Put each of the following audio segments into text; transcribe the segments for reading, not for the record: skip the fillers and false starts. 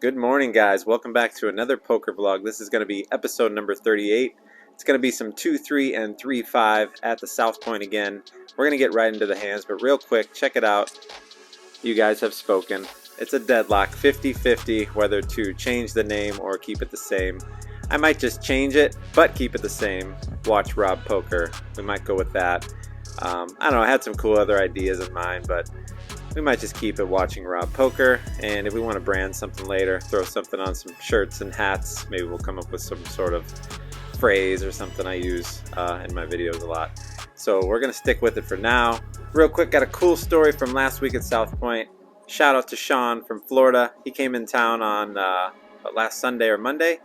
Good morning, guys. Welcome back to another poker vlog. This is going to be episode number 38. It's going to be some 2-3 and 3-5 at the South Point again. We're going to get right into the hands, but real quick, check it out. You guys have spoken. It's a deadlock, 50-50, whether to change the name or keep it the same. I might just change it, but keep it the same. Watch Rob Poker. We might go with that. I don't know, I had some cool other ideas in mind, but we might just keep it watching Rob Poker, and if we want to brand something later, throw something on some shirts and hats, maybe we'll come up with some sort of phrase or something I use in my videos a lot. So we're going to stick with it for now. Real quick, got a cool story from last week at South Point. Shout out to Sean from Florida. He came in town on last Sunday or Monday,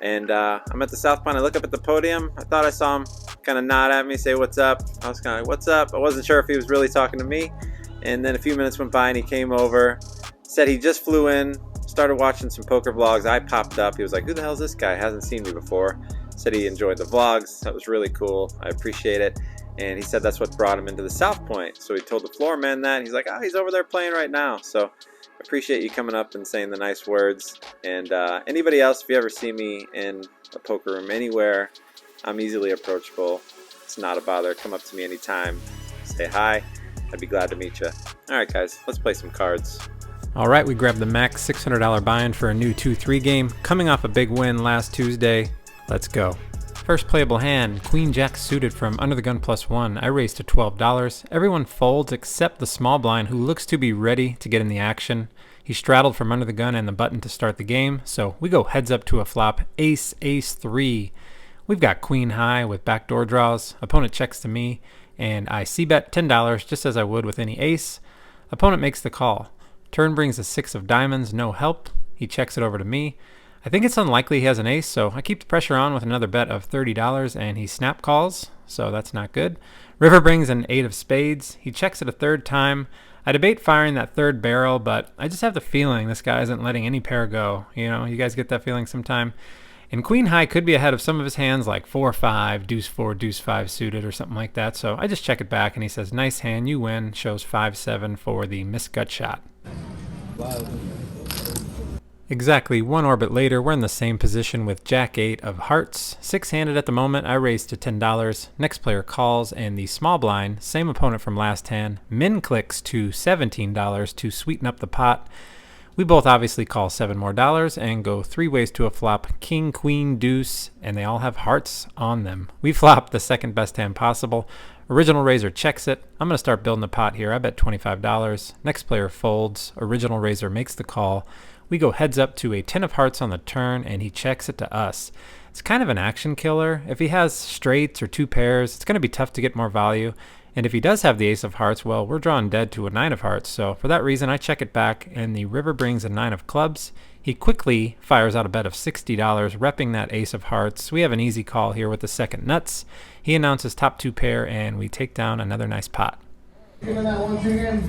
and I'm at the South Point. I look up at the podium. I thought I saw him kind of nod at me, say what's up. I was kind of like, what's up? I wasn't sure if he was really talking to me. And then a few minutes went by and he came over, said he just flew in, started watching some poker vlogs. I popped up. He was like, who the hell is this guy? Hasn't seen me before. Said he enjoyed the vlogs. That was really cool. I appreciate it. And he said that's what brought him into the South Point. So he told the floor man that. He's like, oh, he's over there playing right now. So I appreciate you coming up and saying the nice words. And anybody else, if you ever see me in a poker room anywhere, I'm easily approachable. It's not a bother. Come up to me anytime. Say hi. I'd be glad to meet you. Alright guys, let's play some cards. Alright, we grabbed the max $600 buy-in for a new 2-3 game, coming off a big win last Tuesday. Let's go. First playable hand, Queen Jack suited from Under the Gun +1. I raised to $12. Everyone folds except the small blind, who looks to be ready to get in the action. He straddled from under the gun and the button to start the game, so we go heads up to a flop, Ace, Ace 3. We've got Queen High with backdoor draws. Opponent checks to me, and I c-bet $10 just as I would with any ace. Opponent makes the call. Turn brings a 6 of diamonds, no help. He checks it over to me. I think it's unlikely he has an ace, so I keep the pressure on with another bet of $30, and he snap calls, so that's not good. River brings an 8 of spades. He checks it a third time. I debate firing that third barrel, but I just have the feeling this guy isn't letting any pair go. You know, you guys get that feeling sometime? And Queen High could be ahead of some of his hands like 4-5, Deuce-4, Deuce-5 suited or something like that. So I just check it back and he says, nice hand, you win. Shows 5-7 for the missed gut shot. Wow. Exactly 1 orbit later, we're in the same position with Jack-8 of hearts. 6-handed at the moment, I raised to $10. Next player calls and the small blind, same opponent from last hand, min clicks to $17 to sweeten up the pot. We both obviously call $7 more and go 3 ways to a flop, king, queen, deuce, and they all have hearts on them. We flop the second best hand possible. Original raiser checks it. I'm going to start building the pot here. I bet $25. Next player folds. Original raiser makes the call. We go heads up to a 10 of hearts on the turn, and he checks it to us. It's kind of an action killer. If he has straights or 2 pairs, it's going to be tough to get more value. And if he does have the ace of hearts, well, we're drawing dead to a 9 of hearts. So for that reason, I check it back, and the river brings a 9 of clubs. He quickly fires out a bet of $60, repping that ace of hearts. We have an easy call here with the second nuts. He announces top 2 pair, and we take down another nice pot. Giving that one to him.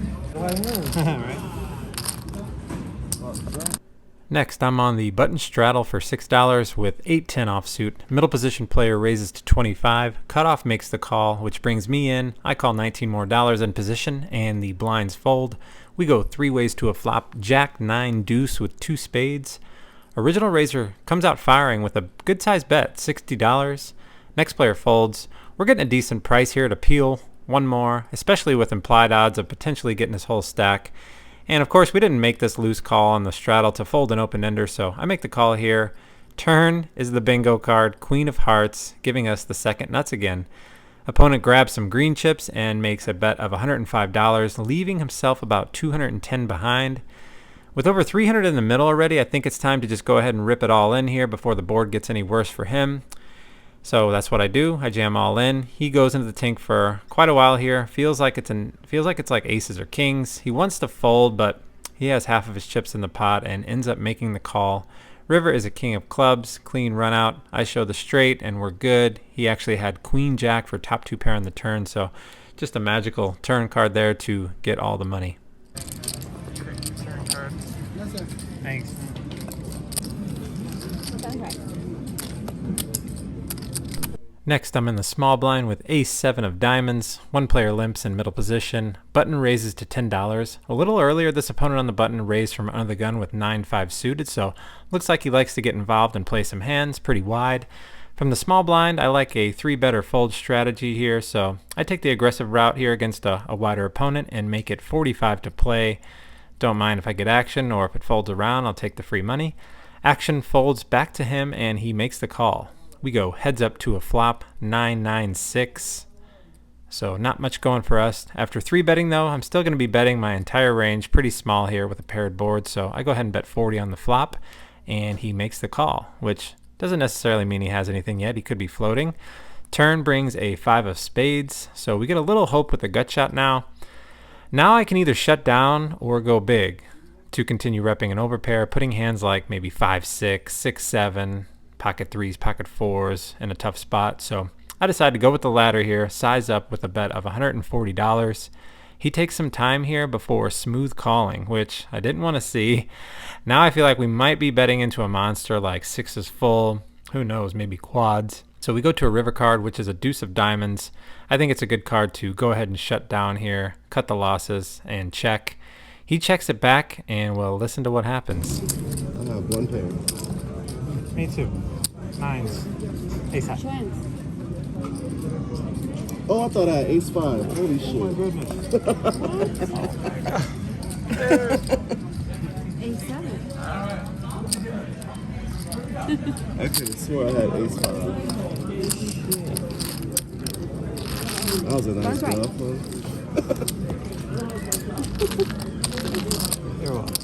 Next, I'm on the button straddle for $6 with 8-10 offsuit. Middle position player raises to 25. Cutoff makes the call, which brings me in. I call $19 more in position, and the blinds fold. We go 3 ways to a flop. Jack 9 deuce with 2 spades. Original raiser comes out firing with a good size bet, $60. Next player folds. We're getting a decent price here to peel 1 more, especially with implied odds of potentially getting his whole stack. And of course, we didn't make this loose call on the straddle to fold an open ender, so I make the call here. Turn is the bingo card, queen of hearts, giving us the second nuts again. Opponent grabs some green chips and makes a bet of $105, leaving himself about 210 behind. With over 300 in the middle already, I think it's time to just go ahead and rip it all in here before the board gets any worse for him. So that's what I do. I jam all in. He goes into the tank for quite a while here. Feels like it's like aces or kings. He wants to fold, but he has half of his chips in the pot and ends up making the call. River is a king of clubs, clean run out. I show the straight and we're good. He actually had queen jack for top 2 pair on the turn, so just a magical turn card there to get all the money. Turn card. Yes, sir. Thanks. Next, I'm in the small blind with ace-7 of diamonds. One player limps in middle position. Button raises to $10. A little earlier, this opponent on the button raised from under the gun with 9-5 suited, so looks like he likes to get involved and play some hands pretty wide. From the small blind, I like a 3-bet or fold strategy here, so I take the aggressive route here against a wider opponent and make it 45 to play. Don't mind if I get action, or if it folds around, I'll take the free money. Action folds back to him, and he makes the call. We go heads up to a flop, 9-9-6. So not much going for us. After 3-betting though, I'm still going to be betting my entire range, pretty small here with a paired board. So I go ahead and bet 40 on the flop, and he makes the call, which doesn't necessarily mean he has anything yet. He could be floating. Turn brings a 5 of spades, so we get a little hope with the gut shot now. Now I can either shut down or go big to continue repping an overpair, putting hands like maybe 5-6, 6-7, pocket 3s, pocket 4s in a tough spot. So I decided to go with the latter here, size up with a bet of $140. He takes some time here before smooth calling, which I didn't want to see. Now I feel like we might be betting into a monster like 6s full, who knows, maybe quads. So we go to a river card, which is a deuce of diamonds. I think it's a good card to go ahead and shut down here, cut the losses, and check. He checks it back, and we'll listen to what happens. I have one pair. Me too. Nines. Ace high. Oh, I thought I had ace 5. Holy shit. Oh my goodness. A7. I could have swore I had ace 5. That was a nice That's right. bluff, huh? You're welcome.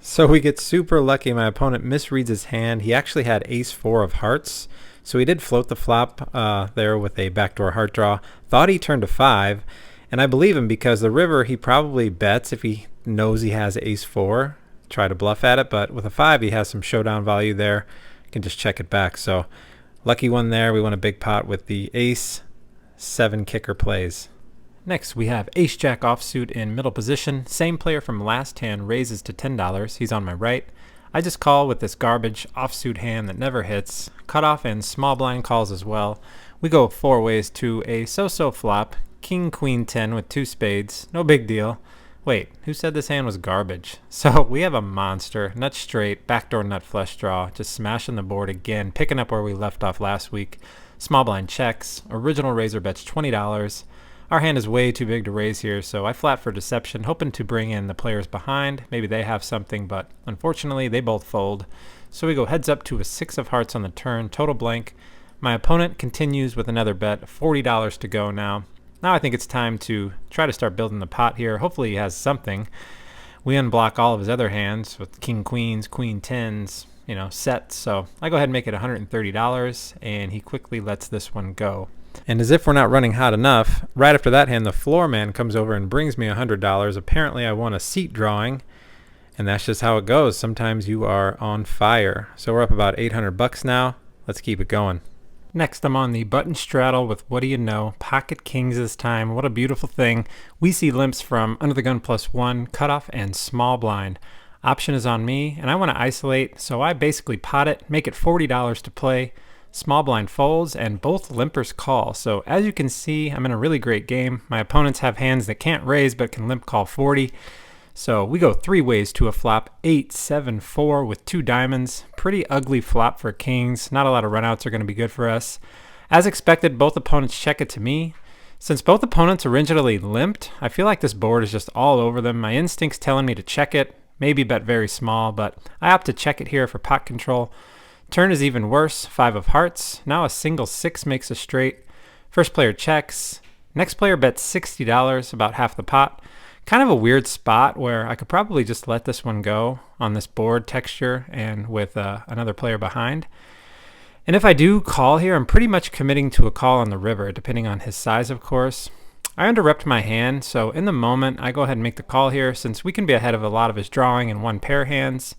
So we get super lucky. My opponent misreads his hand. He actually had ace-4 of hearts. So he did float the flop there with a backdoor heart draw. Thought he turned a 5. And I believe him because the river he probably bets if he knows he has ace-4. Try to bluff at it. But with a 5 he has some showdown value there. Can just check it back. So lucky one there. We won a big pot with the ace-7 kicker plays. Next, we have ace-jack offsuit in middle position. Same player from last hand raises to $10. He's on my right. I just call with this garbage offsuit hand that never hits. Cutoff and small blind calls as well. We go 4 ways to a so-so flop. King, queen, 10 with 2 spades. No big deal. Wait, who said this hand was garbage? So we have a monster. Nut straight, backdoor nut flush draw. Just smashing the board again, picking up where we left off last week. Small blind checks. Original raiser bets $20. Our hand is way too big to raise here, so I flat for deception, hoping to bring in the players behind. Maybe they have something, but unfortunately they both fold. So we go heads up to a 6 of hearts on the turn, total blank. My opponent continues with another bet, $40 to go now. Now I think it's time to try to start building the pot here. Hopefully he has something. We unblock all of his other hands with king queens, queen tens, sets. So I go ahead and make it $130, and he quickly lets this one go. And as if we're not running hot enough, right after that hand, the floor man comes over and brings me $100. Apparently I won a seat drawing, and that's just how it goes. Sometimes you are on fire. So we're up about $800 now. Let's keep it going. Next, I'm on the button straddle with what do you know, pocket kings this time. What a beautiful thing. We see limps from under the gun +1, cutoff, and small blind. Option is on me, and I want to isolate, so I basically pot it, make it $40 to play. Small blind folds, and both limpers call. So as you can see, I'm in a really great game. My opponents have hands that can't raise but can limp call 40. So we go 3 ways to a flop, 8-7-4 with 2 diamonds. Pretty ugly flop for kings. Not a lot of runouts are going to be good for us. As expected, both opponents check it to me. Since both opponents originally limped, I feel like this board is just all over them. My instinct's telling me to check it, maybe bet very small, but I opt to check it here for pot control. Turn is even worse, 5 of hearts. Now a single 6 makes a straight. First player checks. Next player bets $60, about half the pot. Kind of a weird spot where I could probably just let this one go on this board texture and with another player behind. And if I do call here, I'm pretty much committing to a call on the river, depending on his size, of course. I underrepped my hand, so in the moment, I go ahead and make the call here since we can be ahead of a lot of his drawing in one pair hands.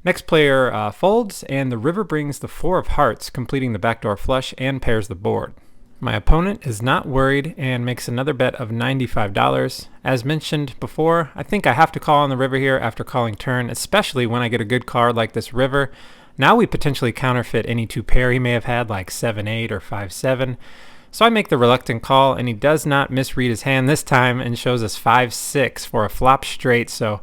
Next player folds, and the river brings the 4 of hearts, completing the backdoor flush and pairs the board. My opponent is not worried and makes another bet of $95. As mentioned before, I think I have to call on the river here after calling turn, especially when I get a good card like this river. Now we potentially counterfeit any 2 pair he may have had, like 7-8 or 5-7. So I make the reluctant call, and he does not misread his hand this time and shows us 5-6 for a flop straight. So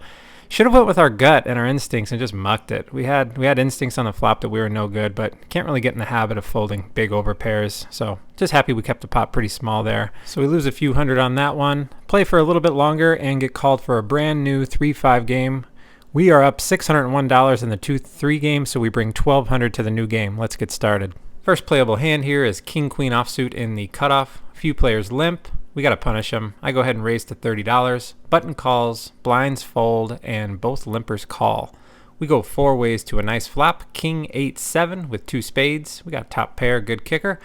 should have went with our gut and our instincts and just mucked it. We had instincts on the flop that we were no good, but can't really get in the habit of folding big over pairs. So just happy we kept the pot pretty small there. So we lose a few hundred on that one. Play for a little bit longer and get called for a brand new 3-5 game. We are up $601 in the 2-3 game, so we bring $1,200 to the new game. Let's get started. First playable hand here is King-Queen offsuit in the cutoff. A few players limp. We got to punish them. I go ahead and raise to $30. Button calls, blinds fold, and both limpers call. We go 4 ways to a nice flop. King 8-7 with 2 spades. We got top pair, good kicker.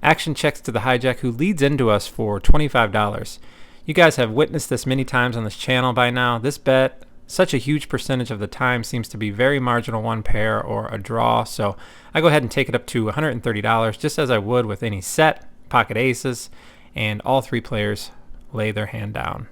Action checks to the hijack, who leads into us for $25. You guys have witnessed this many times on this channel by now. This bet, such a huge percentage of the time, seems to be very marginal 1 pair or a draw, so I go ahead and take it up to $130, just as I would with any set, pocket aces, and all 3 players lay their hand down.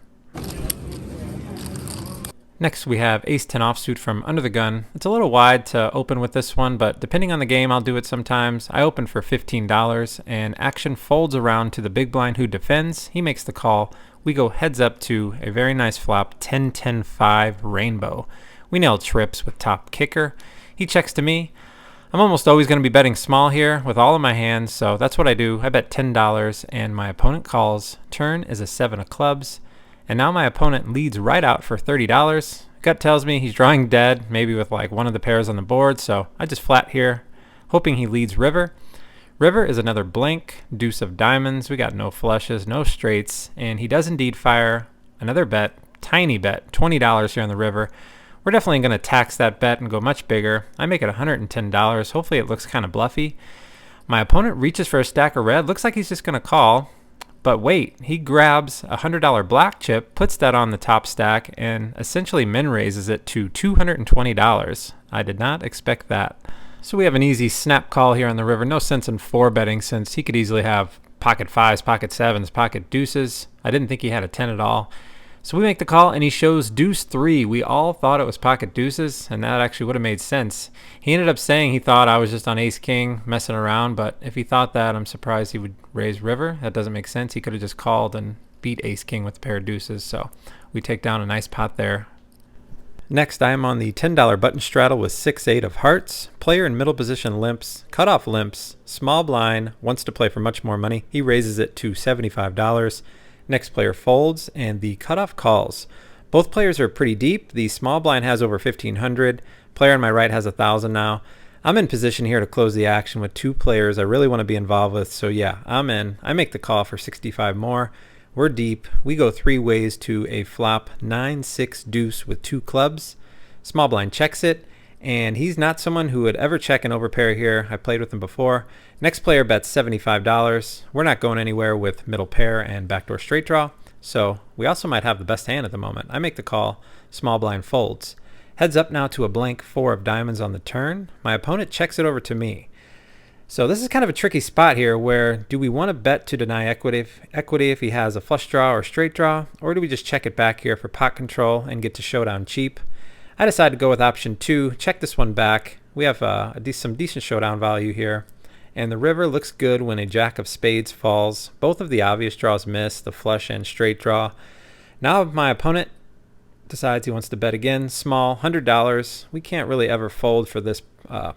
Next we have Ace-10 offsuit from under the gun. It's a little wide to open with this one, but depending on the game, I'll do it sometimes. I open for $15, and action folds around to the big blind who defends. He makes the call. We go heads up to a very nice flop, 10-10-5 rainbow. We nail trips with top kicker. He checks to me. I'm almost always going to be betting small here with all of my hands, so that's what I do. I bet $10, and my opponent calls. Turn is a 7 of clubs, and now my opponent leads right out for $30. Gut tells me he's drawing dead, maybe with like one of the pairs on the board, so I just flat here, hoping he leads river. River is another blank, deuce of diamonds. We got no flushes, no straights, and he does indeed fire another bet, tiny bet, $20 here on the river. We're definitely going to tax that bet and go much bigger. I make it $110. Hopefully it looks kind of bluffy. My opponent reaches for a stack of red. Looks like he's just going to call. But wait, he grabs a $100 black chip, puts that on the top stack, and essentially min raises it to $220. I did not expect that. So we have an easy snap call here on the river. No sense in 4-betting since he could easily have pocket 5s, pocket 7s, pocket deuces. I didn't think he had a 10 at all. So we make the call, and he shows deuce 3. We all thought it was pocket deuces, and that actually would have made sense. He ended up saying he thought I was just on ace king messing around, but if he thought that, I'm surprised he would raise river. That doesn't make sense. He could have just called and beat ace king with a pair of deuces, so we take down a nice pot there. Next, I am on the $10 button straddle with 6-8 of hearts. Player in middle position limps, cutoff limps, small blind, wants to play for much more money. He raises it to $75. Next player folds, and the cutoff calls. Both players are pretty deep. The small blind has over 1,500. Player on my right has 1,000 now. I'm in position here to close the action with 2 players I really want to be involved with, so yeah, I'm in. I make the call for 65 more. We're deep. We go 3 ways to a flop 9-6 deuce with 2 clubs. Small blind checks it, and he's not someone who would ever check an overpair here. I played with him before. Next player bets $75. We're not going anywhere with middle pair and backdoor straight draw, so we also might have the best hand at the moment. I make the call. Small blind folds. Heads up now to a blank 4 of diamonds on the turn. My opponent checks it over to me. So this is kind of a tricky spot here where do we want to bet to deny equity if he has a flush draw or straight draw, or do we just check it back here for pot control and get to showdown cheap? I decided to go with option 2, check this one back. We have some decent showdown value here, and the river looks good when a jack of spades falls. Both of the obvious draws miss, the flush and straight draw. Now my opponent decides he wants to bet again, small, $100. We can't really ever fold for this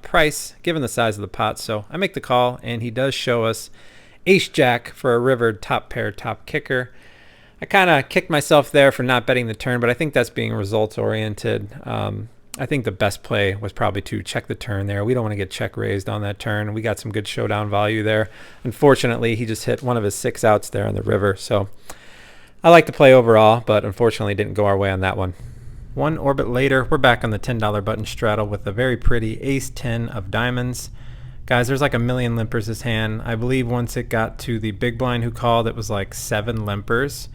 price given the size of the pot, so I make the call, and he does show us ace jack for a river top pair top kicker. I kind of kicked myself there for not betting the turn, but I think that's being results oriented. I think the best play was probably to check the turn there. We don't want to get check raised on that turn. We got some good showdown value there. Unfortunately, he just hit one of his 6 outs there on the river, so I like the play overall, but unfortunately didn't go our way on that one. One orbit later, we're back on the $10 button straddle with a very pretty ace-10 of diamonds. Guys, there's like a million limpers this hand. I believe once it got to the big blind who called, it was like 7 limpers.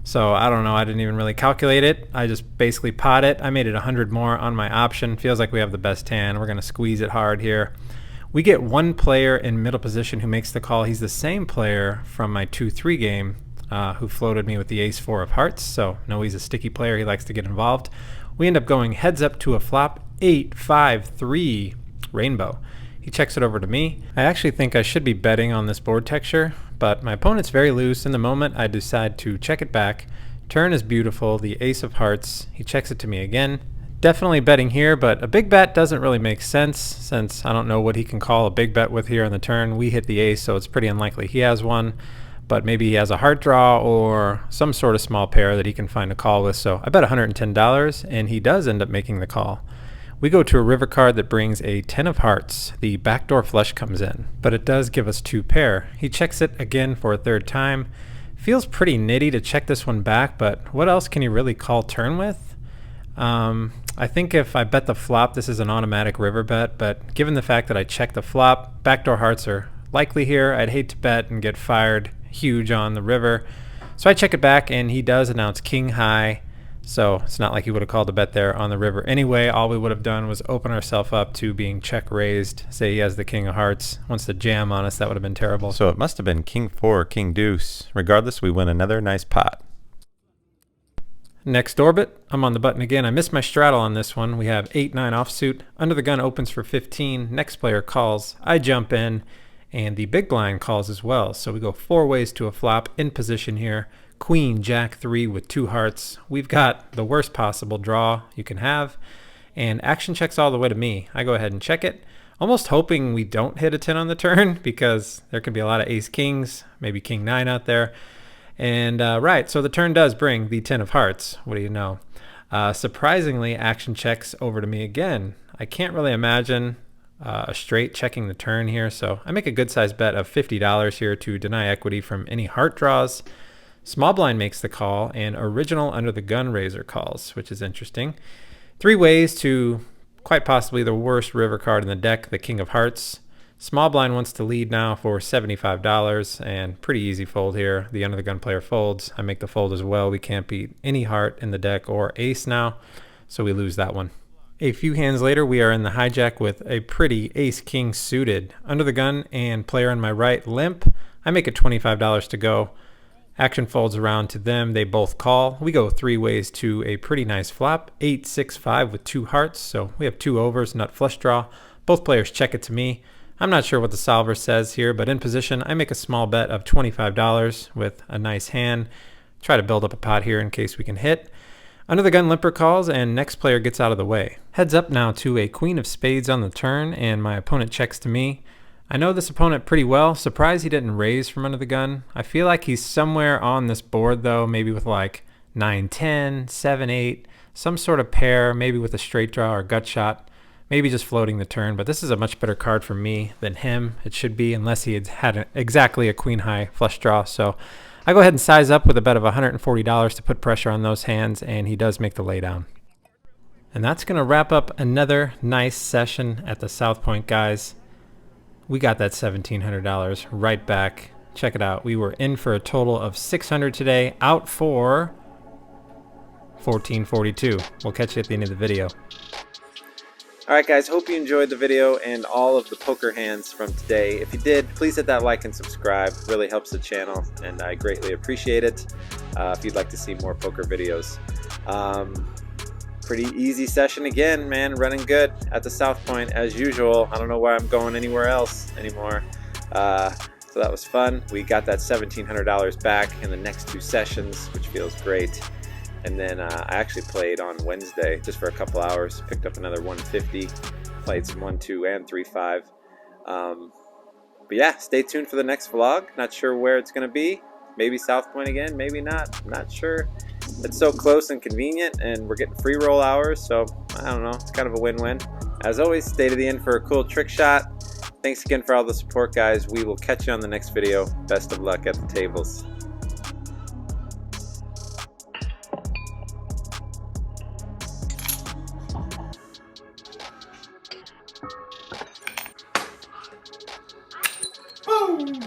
So I don't know, I didn't even really calculate it. I just basically pot it. I made it 100 more on my option. Feels like we have the best hand. We're going to squeeze it hard here. We get one player in middle position who makes the call. He's the same player from my 2-3 game who floated me with the ace-4 of hearts. So no, he's a sticky player. He likes to get involved. We end up going heads up to a flop 8-5-3 rainbow. He checks it over to me. I actually think I should be betting on this board texture, but my opponent's very loose. In the moment, I decide to check it back. Turn is beautiful, the ace of hearts. He checks it to me again. Definitely betting here, but a big bet doesn't really make sense since I don't know what he can call a big bet with here on the turn. We hit the ace, so it's pretty unlikely he has one, but maybe he has a heart draw or some sort of small pair that he can find a call with. So I bet $110, and he does end up making the call. We go to a river card that brings a 10 of hearts. The backdoor flush comes in, but it does give us 2 pair. He checks it again for a 3rd time. Feels pretty nitty to check this one back, but what else can you really call turn with? I think if I bet the flop, this is an automatic river bet, but given the fact that I checked the flop, backdoor hearts are likely here. I'd hate to bet and get fired huge on the river. So I check it back, and he does announce king high. So it's not like he would have called a bet there on the river. Anyway, all we would have done was open ourselves up to being check raised. Say he has the king of hearts. Wants to jam on us, that would have been terrible. So it must have been king 4, king deuce. Regardless, we win another nice pot. Next orbit, I'm on the button again. I missed my straddle on this one. We have 8-9 offsuit. Under the gun opens for 15. Next player calls. I jump in, and the big blind calls as well. So we go 4 ways to a flop in position here. Queen, jack 3 with 2 hearts. We've got the worst possible draw you can have, and action checks all the way to me. I go ahead and check it, almost hoping we don't hit a 10 on the turn because there could be a lot of ace kings, maybe king 9 out there. And right, so the turn does bring the 10 of hearts. What do you know? Surprisingly, action checks over to me again. I can't really imagine a straight checking the turn here, so I make a good sized bet of $50 here to deny equity from any heart draws. Small blind makes the call, and original under the gun raiser calls, which is interesting. 3 ways to quite possibly the worst river card in the deck, the king of hearts. Small blind wants to lead now for $75, and pretty easy fold here. The under the gun player folds. I make the fold as well. We can't beat any heart in the deck or ace now, so we lose that one. A few hands later, we are in the hijack with a pretty ace king suited. Under the gun and player on my right limp. I make it $25 to go. Action folds around to them. They both call. We go 3 ways to a pretty nice flop. 8, 6, 5 with 2 hearts. So we have 2 overs, nut flush draw. Both players check it to me. I'm not sure what the solver says here, but in position, I make a small bet of $25 with a nice hand. Try to build up a pot here in case we can hit. Under the gun limper calls, and next player gets out of the way. Heads up now to a queen of spades on the turn, and my opponent checks to me. I know this opponent pretty well. Surprised he didn't raise from under the gun. I feel like he's somewhere on this board though, maybe with like 9-10, 7-8, some sort of pair, maybe with a straight draw or gut shot, maybe just floating the turn. But this is a much better card for me than him. It should be, unless he had exactly a queen high flush draw. So I go ahead and size up with a bet of $140 to put pressure on those hands, and he does make the laydown. And that's going to wrap up another nice session at the South Point, guys. We got that $1,700 right back. Check it out. We were in for a total of $600 today, out for $1,442. We'll catch you at the end of the video. Alright guys, hope you enjoyed the video and all of the poker hands from today. If you did, please hit that like and subscribe. It really helps the channel, and I greatly appreciate it if you'd like to see more poker videos. Pretty easy session again, man. Running good at the South Point as usual. I don't know why I'm going anywhere else anymore. So that was fun. We got that $1,700 back in the next 2 sessions, which feels great. And then I actually played on Wednesday just for a couple hours. Picked up another 150. Played some 1-2 and 3-5. But yeah, stay tuned for the next vlog. Not sure where it's going to be. Maybe South Point again, maybe not. I'm not sure. It's so close and convenient, and we're getting free roll hours, so I don't know. It's kind of a win-win. As always, stay to the end for a cool trick shot. Thanks again for all the support, guys. We will catch you on the next video. Best of luck at the tables. Boom!